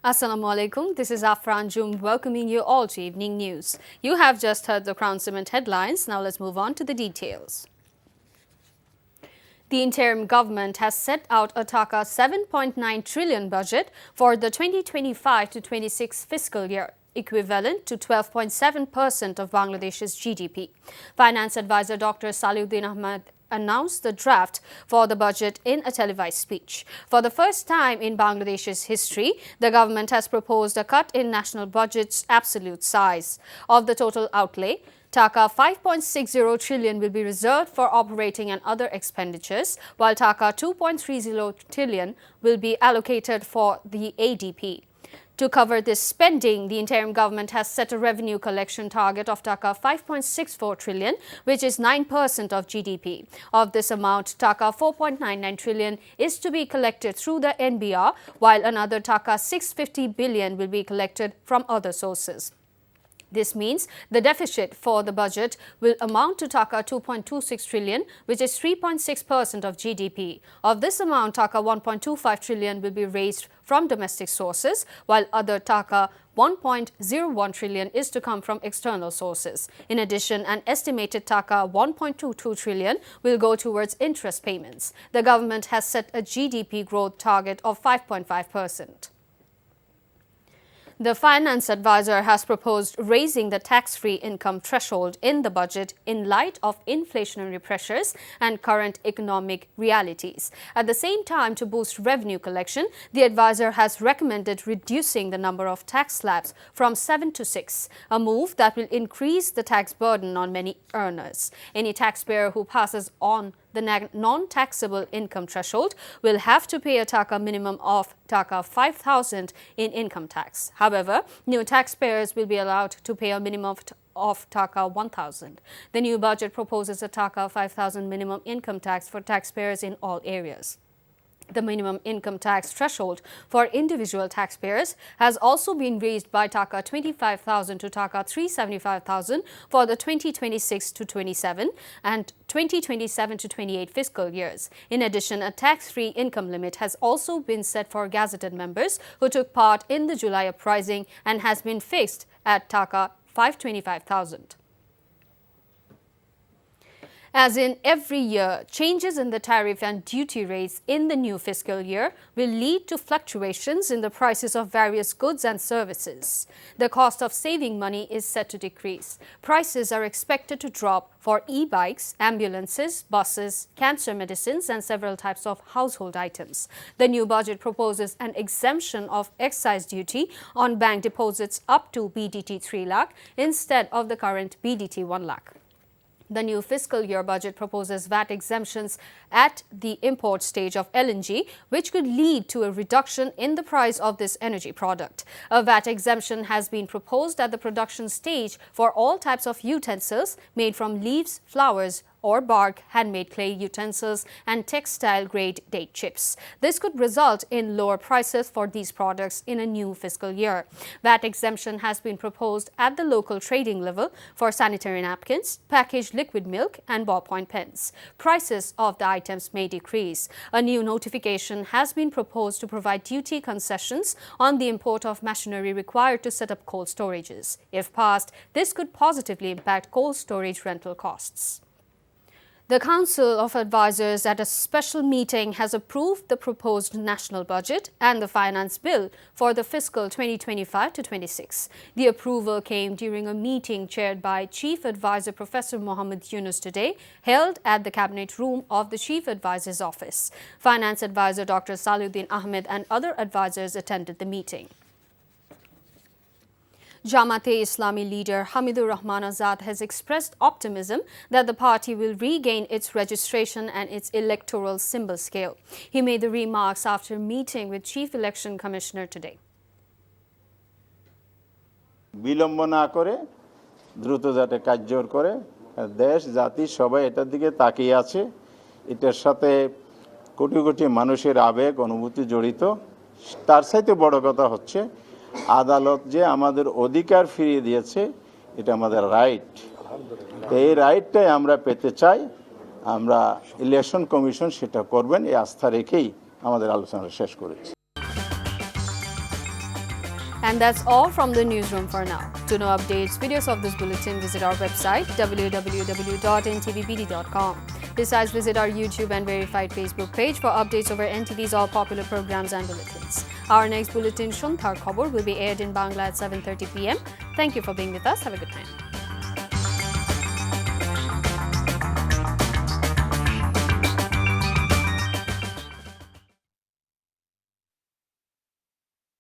Assalamu alaikum. This is Afran Jum welcoming you all to Evening News. You have just heard the Crown Cement headlines. Now let's move on to the details. The interim government has set out a Taka 7.9 trillion budget for the 2025 to 26 fiscal year, equivalent to 12.7% of Bangladesh's GDP. Finance advisor Dr. Saliuddin Ahmed announced the draft for the budget in a televised speech. For the first time in Bangladesh's history, the government has proposed a cut in national budget's absolute size. Of the total outlay, Taka 5.60 trillion will be reserved for operating and other expenditures, while Taka 2.30 trillion will be allocated for the ADP. To cover this spending, the interim government has set a revenue collection target of Taka 5.64 trillion, which is 9% of GDP. Of this amount, Taka 4.99 trillion is to be collected through the NBR, while another Taka 650 billion will be collected from other sources. This means the deficit for the budget will amount to Taka 2.26 trillion, which is 3.6% of GDP. Of this amount, Taka 1.25 trillion will be raised from domestic sources, while other Taka 1.01 trillion is to come from external sources. In addition, an estimated Taka 1.22 trillion will go towards interest payments. The government has set a GDP growth target of 5.5%. The finance advisor has proposed raising the tax-free income threshold in the budget in light of inflationary pressures and current economic realities. At the same time, to boost revenue collection, the advisor has recommended reducing the number of tax slabs from 7 to 6, a move that will increase the tax burden on many earners. Any taxpayer who passes on the non-taxable income threshold will have to pay a Taka minimum of Taka 5,000 in income tax. However, new taxpayers will be allowed to pay a minimum of Taka 1,000. The new budget proposes a Taka 5,000 minimum income tax for taxpayers in all areas. The minimum income tax threshold for individual taxpayers has also been raised by Taka 25,000 to Taka 375,000 for the 2026 to 27 and 2027 to 28 fiscal years. In addition, a tax-free income limit has also been set for gazetted members who took part in the July uprising and has been fixed at Taka 525,000. As in every year, changes in the tariff and duty rates in the new fiscal year will lead to fluctuations in the prices of various goods and services. The cost of saving money is set to decrease. Prices are expected to drop for e-bikes, ambulances, buses, cancer medicines, and several types of household items. The new budget proposes an exemption of excise duty on bank deposits up to BDT 3 lakh instead of the current BDT 1 lakh. The new fiscal year budget proposes VAT exemptions at the import stage of LNG, which could lead to a reduction in the price of this energy product. A VAT exemption has been proposed at the production stage for all types of utensils made from leaves, flowers, or bark, handmade clay utensils, and textile-grade date chips. This could result in lower prices for these products in a new fiscal year. VAT exemption has been proposed at the local trading level for sanitary napkins, packaged liquid milk, and ballpoint pens. Prices of the items may decrease. A new notification has been proposed to provide duty concessions on the import of machinery required to set up cold storages. If passed, this could positively impact cold storage rental costs. The Council of Advisors at a special meeting has approved the proposed national budget and the finance bill for the fiscal 2025 to 26. The approval came during a meeting chaired by Chief Advisor Professor Mohammed Yunus today, held at the Cabinet Room of the Chief Advisor's office. Finance Advisor Dr. Saliuddin Ahmed and other advisors attended the meeting. Jamaat-e-Islami leader Hamidur Rahman Azad has expressed optimism that the party will regain its registration and its electoral symbol scale. He made the remarks after meeting with Chief Election Commissioner today. বিলম্ব না করে দ্রুত যাতে কার্যকর করে দেশ জাতি সবাই এটার দিকে তাকিয়ে আছে এটার সাথে কোটি কোটি মানুষের আবেগ অনুভূতি জড়িত তার চাইতে বড় কথা হচ্ছে আদালত যে আমাদের অধিকার ফিরিয়ে দিয়েছে এটা আমাদের রাইট এই রাইটটাই আমরা পেতে চাই আমরা ইলেকশন কমিশন সেটা করবেন এই আস্থা রেখেই আমাদের আলোচনা শেষ করেছি And that's all from the newsroom for now. To know updates, videos of this bulletin, visit our website www.ntvbd.com. Besides, visit our YouTube and verified Facebook page for updates over NTV's all popular programs and bulletins. Our next bulletin, Shonthar Khobor, will be aired in Bangla at 7:30 p.m. Thank you for being with us. Have a good time.